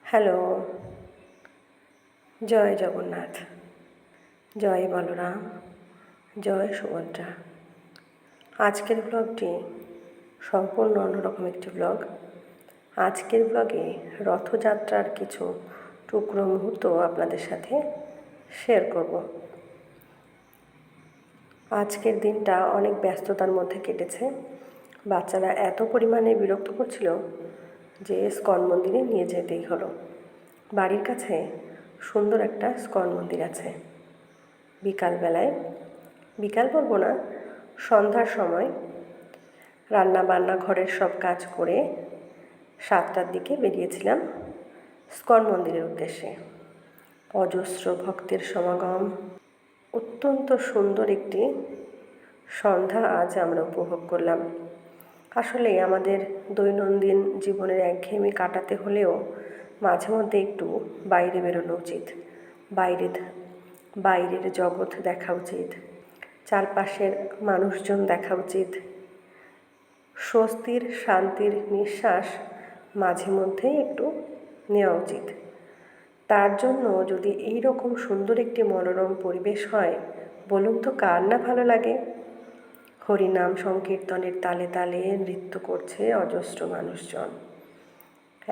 Hello, জয় জগন্নাথ, জয় বলরাম, জয় সুভদ্রা। আজকের ব্লগটি সম্পূর্ণ অন্যরকম একটি ব্লগ। আজকের ব্লগে রথযাত্রার কিছু টুকরো মুহূর্ত আপনাদের সাথে শেয়ার করব। আজকের দিনটা অনেক ব্যস্ততার মধ্যে কেটেছে। বাচ্চারা এত পরিমাণে বিরক্ত করছিল যে ইস্কন মন্দিরে নিয়ে যেতেই হলো। বাড়ির কাছে সুন্দর একটা ইস্কন মন্দির আছে। বিকাল বলবো না, সন্ধ্যার সময় রান্না বান্না ঘরের সব কাজ করে 7টার দিকে বেরিয়েছিলাম ইস্কন মন্দিরের উদ্দেশ্যে। অজস্র ভক্তের সমাগম, অত্যন্ত সুন্দর একটি সন্ধ্যা আজ আমরা উপভোগ করলাম। আসলে আমাদের দৈনন্দিন জীবনের একঘেয়েমি কাটাতে হলেও মাঝে মধ্যে একটু বাইরে বেরোনো উচিত। বাইরের জগৎ দেখা উচিত, চারপাশের মানুষজন দেখা উচিত। স্বস্তির শান্তির নিঃশ্বাস মাঝে মধ্যেই একটু নেওয়া উচিত। তার জন্য যদি এই রকম সুন্দর একটি মনোরম পরিবেশ হয়, বলুন তো কার না ভালো লাগে? হরিনাম সংকীর্তনের তালে তালে নৃত্য করছে অজস্র মানুষজন।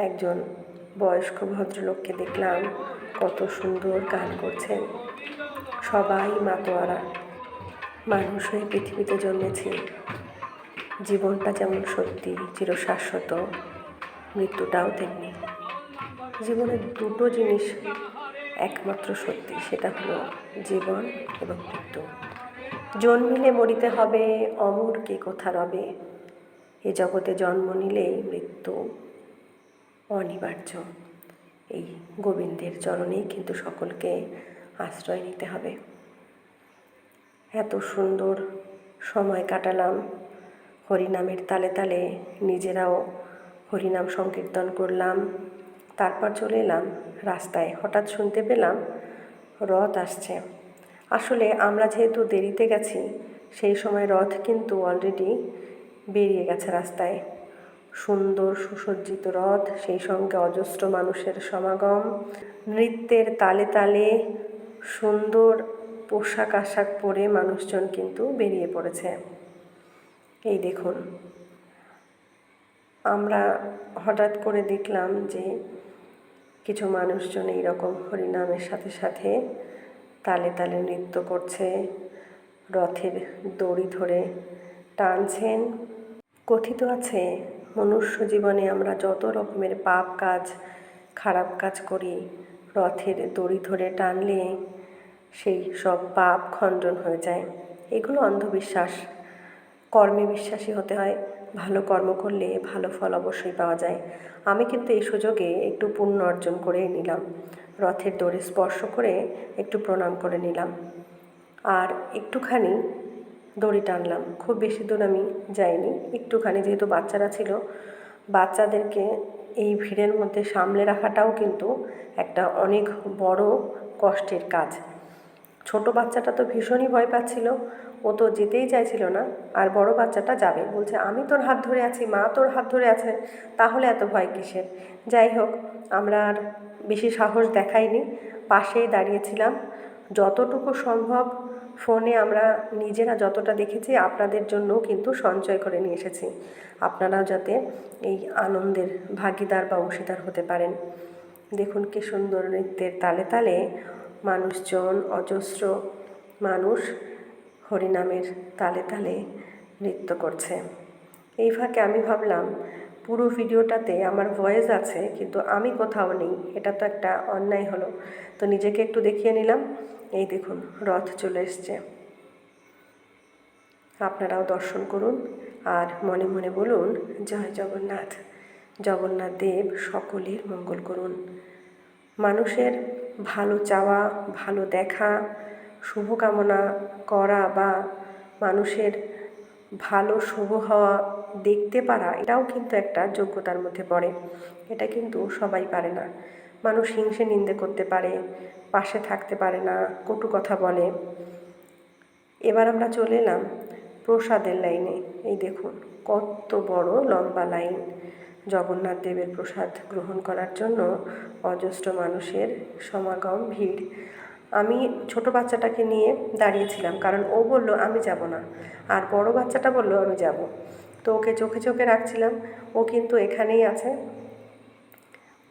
একজন বয়স্ক ভদ্রলোককে দেখলাম কত সুন্দর গান করছেন। সবাই মাতোয়ারা। মানুষ হয়ে পৃথিবীতে জন্মেছি, জীবনটা যেমন সত্যি চিরশাশ্বত, মৃত্যুটাও তেমনি। জীবনের দুটো জিনিস একমাত্র সত্যি, সেটা হলো জীবন এবং মৃত্যু। জন্মিলে মরিতে হবে, অমর কে কোথা রবে। এ জগতে জন্ম নিলেই মৃত্যু অনিবার্য। এই গোবিন্দের চরণেই কিন্তু সকলকে আশ্রয় নিতে হবে। এত সুন্দর সময় কাটালাম হরিনামের তালে তালে, নিজেরাও হরিনাম সংকীর্তন করলাম। তারপর চলে এলাম রাস্তায়। হঠাৎ শুনতে পেলাম রথ আসছে। আসলে আমরা যেহেতু দেরিতে গেছি, সেই সময় রথ কিন্তু অলরেডি বেরিয়ে গেছে রাস্তায়। সুন্দর সুসজ্জিত রথ, সেই সঙ্গে অজস্র মানুষের সমাগম, নৃত্যের তালে তালে সুন্দর পোশাক আশাক পরে মানুষজন কিন্তু বেরিয়ে পড়েছে। এই দেখুন, আমরা হঠাৎ করে দেখলাম যে কিছু মানুষজন এইরকম হরিনামের সাথে সাথে তালে তালে নৃত্য করছে, রথের দড়ি ধরে টানছেন। কথিত আছে, মনুষ্য জীবনে আমরা যত রকমের পাপ কাজ, খারাপ কাজ করি, রথের দড়ি ধরে টানলে সেই সব পাপ খণ্ডন হয়ে যায়। এগুলো অন্ধবিশ্বাস। কর্মে বিশ্বাসী হতে হয়। ভালো কর্ম করলে ভালো ফল অবশ্যই পাওয়া যায়। আমি কিন্তু এই সুযোগে একটু পুণ্য অর্জন করে নিলাম। রথের দড়ি স্পর্শ করে একটু প্রণাম করে নিলাম, আর একটুখানি দড়ি টানলাম। খুব বেশি দূর আমি যাইনি, একটুখানি। যেহেতু বাচ্চারা ছিল, বাচ্চাদেরকে এই ভিড়ের মধ্যে সামলে রাখাটাও কিন্তু একটা অনেক বড় কষ্টের কাজ। ছোট বাচ্চাটা তো ভীষণই ভয় পাচ্ছিল, ও তো যেতেই চাইছিল না। আর বড় বাচ্চাটা যাবে, বলছে আমি তোর হাত ধরে আছি, মা তোর হাত ধরে আছে, তাহলে এত ভয় কিসের। যাই হোক, আমরা আর বেশি সাহস দেখাইনি, পাশেই দাঁড়িয়েছিলাম। যতটুকু সম্ভব ফোনে আমরা নিজেরা যতটা দেখেছি, আপনাদের জন্যও কিন্তু সঞ্চয় করে নিয়ে এসেছি, আপনারাও যাতে এই আনন্দের ভাগিদার বা অংশীদার হতে পারেন। দেখুন কি সুন্দর নৃত্যের তালে তালে মানুষজন, অজস্র মানুষ হরিনামের তালে তালে নৃত্য করছে। এই ফাঁকে আমি ভাবলাম, পুরো ভিডিওটাতে আমার ভয়েস আছে কিন্তু আমি কোথাও নেই, এটা তো একটা অন্যায় হলো। তো নিজেকে একটু দেখিয়ে নিলাম। এই দেখুন, রথ চলে এসছে। আপনারাও দর্শন করুন আর মনে মনে বলুন, জয় জগন্নাথ। জগন্নাথ দেব সকলের মঙ্গল করুন। মানুষের ভালো চাওয়া, ভালো দেখা, শুভকামনা করা বা মানুষের ভালো শুভ হওয়া দেখতে পারা, এটাও কিন্তু একটা যোগ্যতার মধ্যে পড়ে। এটা কিন্তু সবাই পারে না। মানুষ হিংসে নিন্দে করতে পারে, পাশে থাকতে পারে না, কটু কথা বলে। এবার আমরা চলে এলাম প্রসাদের লাইনে। এই দেখুন কত বড় লম্বা লাইন। জগন্নাথ দেবের প্রসাদ গ্রহণ করার জন্য অজস্র মানুষের সমাগম, ভিড়। আমি ছোট বাচ্চাটাকে নিয়ে দাঁড়িয়েছিলাম, কারণ ও বলল আমি যাব না, আর বড় বাচ্চাটা বলল আমি যাব। তো ওকে চোখে চোখে রাখছিলাম। ও কিন্তু এখানেই আছে,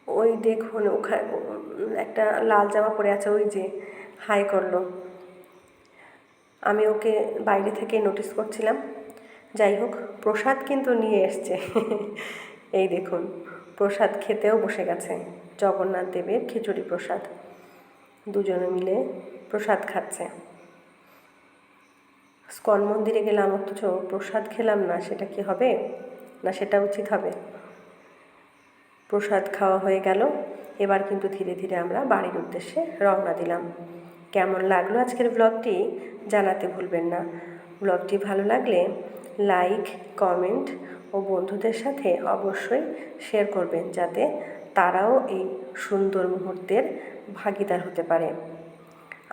ওই দেখুন ওখানে একটা লাল জামা পরে আছে, ওই যে হাই করলো। আমি ওকে বাইরে থেকে নোটিস করছিলাম। যাই হোক, প্রসাদ কিন্তু নিয়ে এসছে। এই দেখুন, প্রসাদ খেতেও বসে গেছে, জগন্নাথ দেবের খিচুড়ি প্রসাদ। দুজনে মিলে প্রসাদ খাচ্ছে। স্কন মন্দিরে গেলাম অথচ প্রসাদ খেলাম না, সেটা কি হবে? না সেটা উচিত হবে? প্রসাদ খাওয়া হয়ে গেল। এবার কিন্তু ধীরে ধীরে আমরা বাড়ির উদ্দেশ্যে রওনা দিলাম। কেমন লাগলো আজকের ব্লগটি জানাতে ভুলবেন না। ব্লগটি ভালো লাগলে লাইক, কমেন্ট ও বন্ধুদের সাথে অবশ্যই শেয়ার করবেন, যাতে তারাও এই সুন্দর মুহূর্তের ভাগীদার হতে পারে।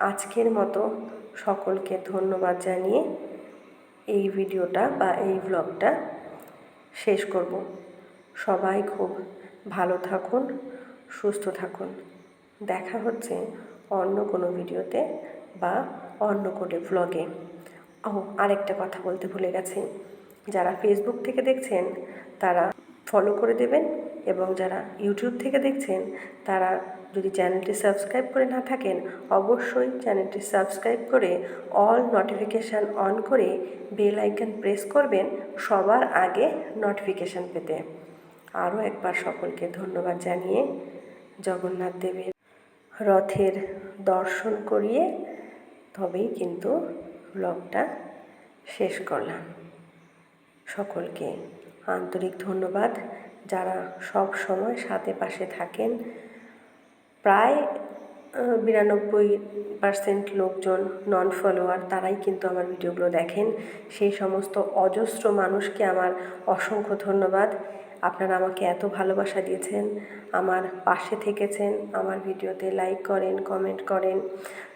আজকের মতো সকলকে ধন্যবাদ জানিয়ে এই ভিডিওটা বা এই ব্লগটা শেষ করব। সবাই খুব ভালো থাকুন, সুস্থ থাকুন। দেখা হচ্ছে অন্য কোনো ভিডিওতে বা অন্য কোনো ব্লগে। আরেকটা কথা বলতে ভুলে গেছি, যারা ফেসবুক থেকে দেখছেন তারা ফলো করে দেবেন, এবং যারা ইউটিউব থেকে দেখছেন তারা যদি চ্যানেলটি সাবস্ক্রাইব করে না থাকেন, অবশ্যই চ্যানেলটি সাবস্ক্রাইব করে অল নোটিফিকেশান অন করে বেল আইকন প্রেস করবেন সবার আগে নোটিফিকেশান পেতে। আরও একবার সকলকে ধন্যবাদ জানিয়ে জগন্নাথ দেবের রথের দর্শন করিয়ে তবেই কিন্তু ব্লগটা শেষ করলাম। সকলকে আন্তরিক ধন্যবাদ, যারা সব সময় সাথে পাশে থাকেন। প্রায় 92% লোকজন নন ফলোয়ার, তারাই কিন্তু আমার ভিডিওগুলো দেখেন। সেই সমস্ত অজস্র মানুষকে আমার অসংখ্য ধন্যবাদ। আপনারা আমাকে এত ভালোবাসা দিয়েছেন, আমার পাশে থেকেছেন, আমার ভিডিওতে লাইক করেন, কমেন্ট করেন,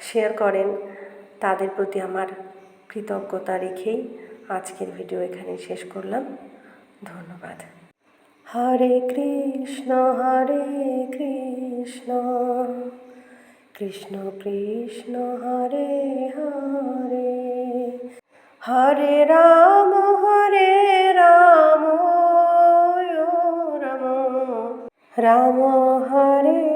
শেয়ার করেন। তাদের প্রতি আমার কৃতজ্ঞতা রেখেই আজকের ভিডিও এখানেই শেষ করলাম। ধন্যবাদ। হরে কৃষ্ণ কৃষ্ণ কৃষ্ণ হরে হরে, হরে রাম রাম রাম হরে